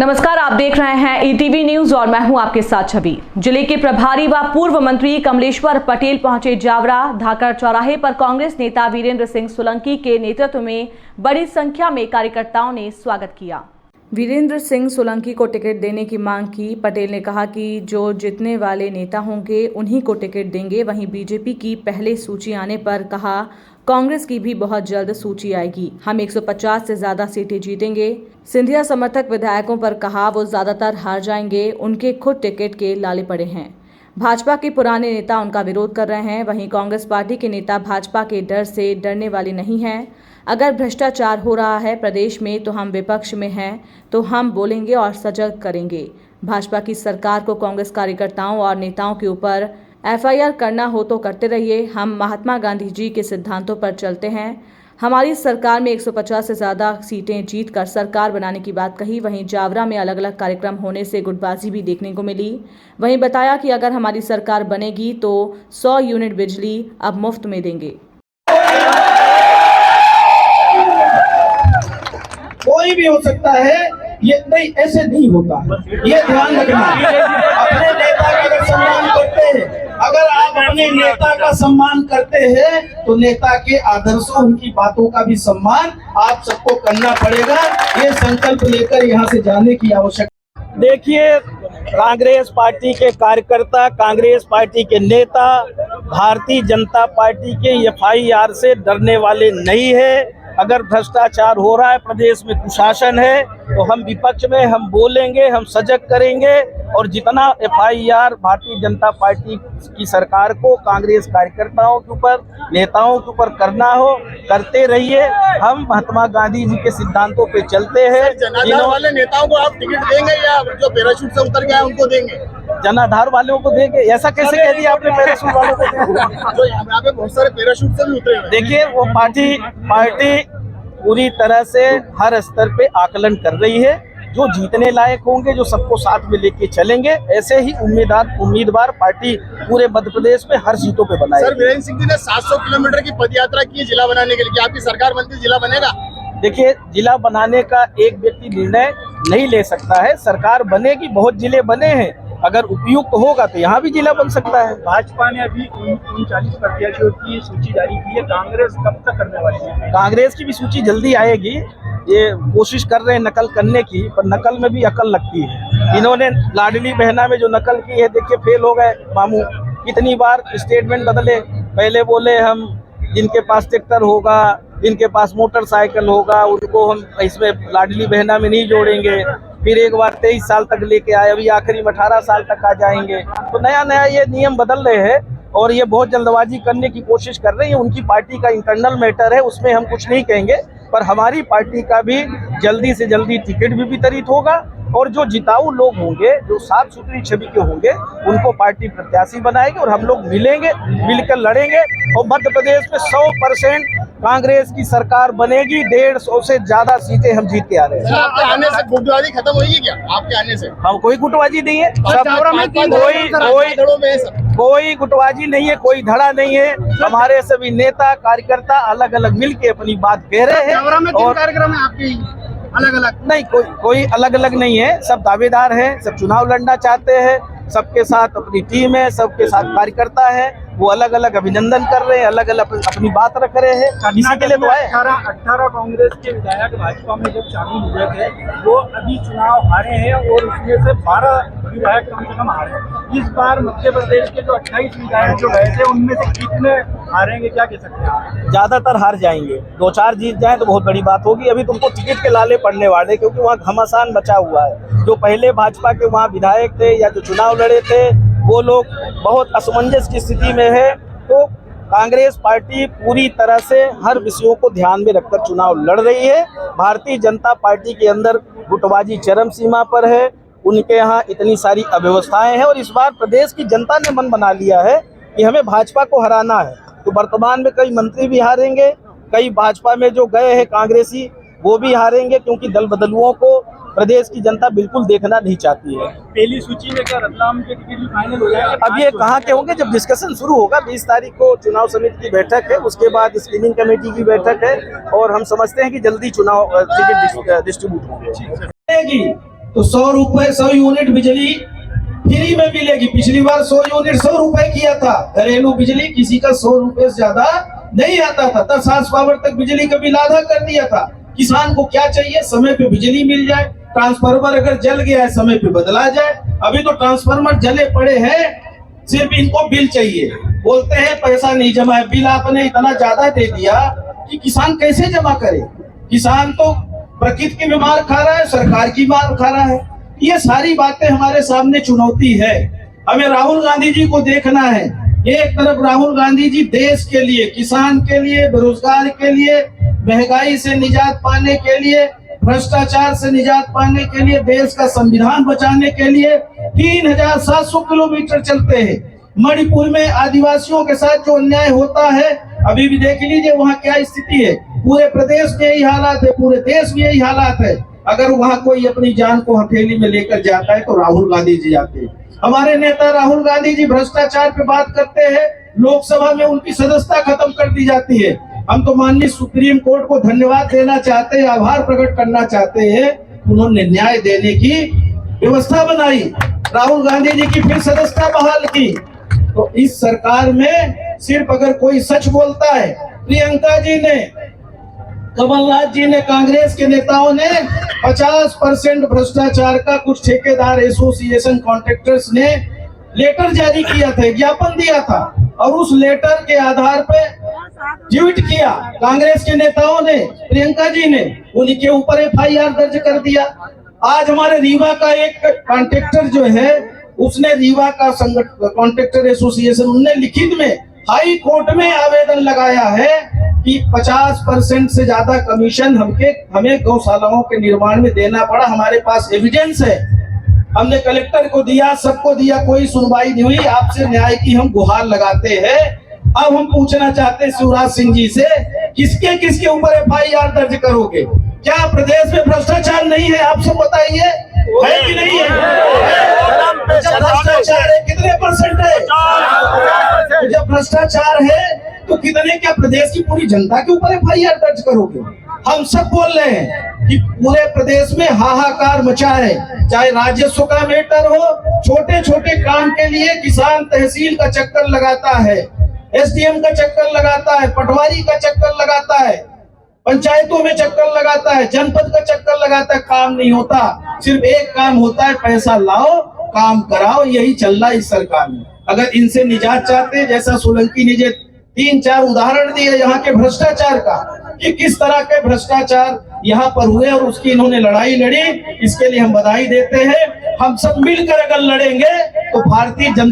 नमस्कार, आप देख रहे हैं ईटीवी न्यूज और मैं हूं आपके साथ छवि। जिले के प्रभारी व पूर्व मंत्री कमलेश्वर पटेल पहुंचे जावरा धाकड़ चौराहे पर कांग्रेस नेता वीरेंद्र सिंह सोलंकी के नेतृत्व में बड़ी संख्या में कार्यकर्ताओं ने स्वागत किया। वीरेंद्र सिंह सोलंकी को टिकट देने की मांग की। पटेल ने कहा कि जो जीतने वाले नेता होंगे उन्हीं को टिकट देंगे। वहीं बीजेपी की पहले सूची आने पर कहा कांग्रेस की भी बहुत जल्द सूची आएगी, हम 150 से ज्यादा सीटें जीतेंगे। सिंधिया समर्थक विधायकों पर कहा वो ज्यादातर हार जाएंगे, उनके खुद टिकट के लाले पड़े हैं। भाजपा के पुराने नेता उनका विरोध कर रहे हैं। वहीं कांग्रेस पार्टी के नेता भाजपा के डर से डरने वाले नहीं हैं। अगर भ्रष्टाचार हो रहा है प्रदेश में तो हम विपक्ष में हैं, तो हम बोलेंगे और सजग करेंगे। भाजपा की सरकार को कांग्रेस कार्यकर्ताओं और नेताओं के ऊपर एफआईआर करना हो तो करते रहिए। हम महात्मा गांधी जी के सिद्धांतों पर चलते हैं। हमारी सरकार में 150 से ज्यादा सीटें जीतकर सरकार बनाने की बात कही। वहीं जावरा में अलग अलग कार्यक्रम होने से गुटबाजी भी देखने को मिली। वहीं बताया कि अगर हमारी सरकार बनेगी तो 100 यूनिट बिजली अब मुफ्त में देंगे। कोई भी हो सकता है, ये नहीं, ऐसे नहीं होता, ये ध्यान रखना। अपने नेता का अगर सम्मान करते हैं, अगर आप अपने नेता का सम्मान करते हैं तो नेता के आदर्शों, उनकी बातों का भी सम्मान आप सबको करना पड़ेगा। ये संकल्प लेकर यहाँ से जाने की आवश्यकता। देखिए, कांग्रेस पार्टी के कार्यकर्ता, कांग्रेस पार्टी के नेता भारतीय जनता पार्टी के एफआईआर से डरने वाले नहीं है। अगर भ्रष्टाचार हो रहा है, प्रदेश में कुशासन है, तो हम विपक्ष में हम बोलेंगे, हम सजग करेंगे। और जितना एफआईआर भारतीय जनता पार्टी की सरकार को कांग्रेस कार्यकर्ताओं के ऊपर, नेताओं के ऊपर करना हो, करते रहिए। हम महात्मा गांधी जी के सिद्धांतों पे चलते हैं। जनाधार वाले नेताओं को आप टिकट देंगे या जो पैराशूट से उतर गया उनको देंगे? जनाधार वालों को देंगे, ऐसा कैसे कह दिया आपने? पैराशूट वालों को जो यहाँ पे बहुत सारे पैराशूट से भी उतरे हुए। देखिए, वो पार्टी पूरी तरह से हर स्तर पे आकलन कर रही है। जो जीतने लायक होंगे, जो सबको साथ में लेके चलेंगे, ऐसे ही उम्मीदवार पार्टी पूरे मध्य प्रदेश में हर सीटों पे बनाएगी। सर, वीरेंद्र सिंह जी ने 700 किलोमीटर की पदयात्रा की है जिला बनाने के लिए। क्या आपकी सरकार बनती जिला बनेगा? देखिए, जिला बनाने का एक व्यक्ति निर्णय नहीं ले सकता है। सरकार बनेगी, बहुत जिले बने हैं, अगर उपयुक्त होगा तो यहाँ भी जिला बन सकता है। भाजपा ने अभी 39 प्रत्याशियों की सूची जारी की है, कांग्रेस कब तक करने वाली है? कांग्रेस की भी सूची जल्दी आएगी। ये कोशिश कर रहे हैं नकल करने की, पर नकल में भी अकल लगती है। इन्होंने लाडली बहना में जो नकल की है, देखिए फेल हो गए मामू। कितनी बार स्टेटमेंट बदले, पहले बोले हम जिनके पास ट्रैक्टर होगा, जिनके पास मोटरसाइकिल होगा, उनको हम इसमें लाडली बहना में नहीं जोड़ेंगे। फिर एक बार 23 साल तक लेके आए, अभी आखिरी में 18 साल तक आ जाएंगे। तो नया नया ये नियम बदल रहे हैं और ये बहुत जल्दबाजी करने की कोशिश कर रही है। उनकी पार्टी का इंटरनल मैटर है, उसमें हम कुछ नहीं कहेंगे, पर हमारी पार्टी का भी जल्दी से जल्दी टिकट भी वितरित होगा। और जो जिताऊ लोग होंगे, जो साफ सुथरी छवि के होंगे, उनको पार्टी प्रत्याशी बनाएगी और हम लोग मिलेंगे, मिलकर लड़ेंगे। और मध्य प्रदेश में 100% कांग्रेस की सरकार बनेगी। 150 से ज्यादा सीटें हम जीत के आ रहे हैं। आपके आने से गुटबाजी खत्म होगी क्या? आपके आने से? हाँ, कोई गुटबाजी नहीं है, कोई गुटबाजी नहीं है, कोई धड़ा नहीं है। हमारे सभी नेता कार्यकर्ता अलग अलग मिल के अपनी बात कह रहे हैं। और कार्यक्रम है आपकी अलग अलग? नहीं, कोई अलग अलग नहीं है, सब दावेदार हैं, सब चुनाव लड़ना चाहते हैं। सबके साथ अपनी टीम है, सबके साथ कार्यकर्ता है, वो अलग अलग अभिनंदन कर रहे हैं, अलग अलग अपनी बात रख रहे हैं। इसी के लिए तो आए। 18 कांग्रेस के विधायक भाजपा में जब शामिल हुए थे, वो अभी चुनाव हारे हैं और उसमें से 12 विधायक कम से कम हारे हैं। इस बार मध्य प्रदेश के जो 28 विधायक जो गए थे, उनमें से कितने हारेंगे, क्या कह सकते हैं? ज्यादातर हार जाएंगे, 2-4 जीत जाए तो बहुत बड़ी बात होगी। अभी तुमको टिकट के लाले पड़ने वाले, क्योंकि वहाँ घमासान बचा हुआ है। जो पहले भाजपा के वहाँ विधायक थे या जो चुनाव लड़े थे, वो लोग बहुत असमंजस की स्थिति में है। तो कांग्रेस पार्टी पूरी तरह से हर विषयों को ध्यान में रखकर चुनाव लड़ रही है। भारतीय जनता पार्टी के अंदर गुटबाजी चरम सीमा पर है, उनके यहाँ इतनी सारी अव्यवस्थाएं हैं। और इस बार प्रदेश की जनता ने मन बना लिया है कि हमें भाजपा को हराना है। तो वर्तमान में कई मंत्री भी हारेंगे, कई भाजपा में जो गए हैं कांग्रेसी वो भी हारेंगे, क्योंकि दल बदलुओं को प्रदेश की जनता बिल्कुल देखना नहीं चाहती है। पहली सूची में क्या रतलाम के टिकट भी फाइनल हो जाएगा? अब ये कहाँ के होंगे, जब डिस्कशन शुरू होगा। 20 तारीख को चुनाव समिति की बैठक है, उसके बाद स्क्रीनिंग कमेटी की बैठक है, और हम समझते हैं कि जल्दी चुनाव टिकट डिस्ट्रीब्यूट होंगे। तो 100 यूनिट बिजली फ्री में मिलेगी। पिछली बार 100 यूनिट 100 रुपए किया था घरेलू बिजली, किसी का 100 रुपए से ज्यादा नहीं आता था। 10 हार्स पावर तक बिजली का बिल आधा कर दिया था। किसान को क्या चाहिए? समय पे बिजली मिल जाए, ट्रांसफार्मर अगर जल गया है समय पे बदला जाए। अभी तो ट्रांसफार्मर जले पड़े हैं, सिर्फ इनको बिल चाहिए। बोलते हैं पैसा नहीं जमा है। बिल आपने इतना ज्यादा दे दिया कि किसान कैसे जमा करे? किसान तो प्रकृति की भी मार खा रहा है, सरकार की मार खा रहा है। ये सारी बातें हमारे सामने चुनौती है। हमें राहुल गांधी जी को देखना है। एक तरफ राहुल गांधी जी देश के लिए, किसान के लिए, बेरोजगार के लिए, महंगाई से निजात पाने के लिए, भ्रष्टाचार से निजात पाने के लिए, देश का संविधान बचाने के लिए 3700 किलोमीटर चलते हैं। मणिपुर में आदिवासियों के साथ जो अन्याय होता है, अभी भी देख लीजिए वहाँ क्या स्थिति है। पूरे प्रदेश में यही हालात है, पूरे देश में यही हालात है। अगर वहाँ कोई अपनी जान को हथेली में लेकर जाता है तो राहुल गांधी जी जाते हैं। हमारे नेता राहुल गांधी जी भ्रष्टाचार पे बात करते हैं, लोकसभा में उनकी सदस्यता खत्म कर दी जाती है। हम तो माननीय सुप्रीम कोर्ट को धन्यवाद देना चाहते हैं, आभार प्रकट करना चाहते हैं, उन्होंने न्याय देने की व्यवस्था बनाई, राहुल गांधी जी की फिर सदस्यता बहाल की। तो इस सरकार में सिर्फ अगर कोई सच बोलता है, प्रियंका जी ने, कमलनाथ जी ने, कांग्रेस के नेताओं ने 50% भ्रष्टाचार का कुछ ठेकेदार एसोसिएशन कॉन्ट्रैक्टर्स ने लेटर जारी किया था, ज्ञापन दिया था, और उस लेटर के आधार पे ट्वीट किया कांग्रेस के नेताओं ने, प्रियंका जी ने, उनके ऊपर FIR दर्ज कर दिया। आज हमारे रीवा का एक कॉन्ट्रैक्टर जो है, उसने रीवा का कॉन्ट्रैक्टर एसोसिएशन, उनने लिखित में हाई कोर्ट में आवेदन लगाया है कि 50% से ज्यादा कमीशन हमें गौशालाओं के निर्माण में देना पड़ा। हमारे पास एविडेंस है, हमने कलेक्टर को दिया, सबको दिया, कोई सुनवाई नहीं हुई। आपसे न्याय की हम गुहार लगाते हैं। अब हम पूछना चाहते हैं शिवराज सिंह जी से, किसके किसके ऊपर FIR दर्ज करोगे? क्या प्रदेश में भ्रष्टाचार नहीं है? आप सब बताइए, है कि नहीं है? जब भ्रष्टाचार है कितने % है? जब भ्रष्टाचार है तो कितने, क्या प्रदेश की पूरी जनता के ऊपर FIR दर्ज करोगे? हम सब बोल रहे हैं कि पूरे प्रदेश में हाहाकार मचा है, चाहे राजस्व का मैटर हो, छोटे छोटे काम के लिए किसान तहसील का चक्कर लगाता है, SDM का चक्कर लगाता है, पटवारी का चक्कर लगाता है, पंचायतों में चक्कर लगाता है, जनपद का चक्कर लगाता है, काम नहीं होता। सिर्फ एक काम होता है, पैसा लाओ, काम कराओ। यही चल रहा है इस सरकार में। अगर इनसे निजात चाहते हैं, जैसा सोलंकी ने 3-4 उदाहरण दिए यहाँ के भ्रष्टाचार का, कि किस तरह के भ्रष्टाचार यहाँ पर हुए और उसकी इन्होंने लड़ाई लड़ी, इसके लिए हम बधाई देते हैं। हम सब मिलकर अगर लड़ेंगे तो भारतीय जनता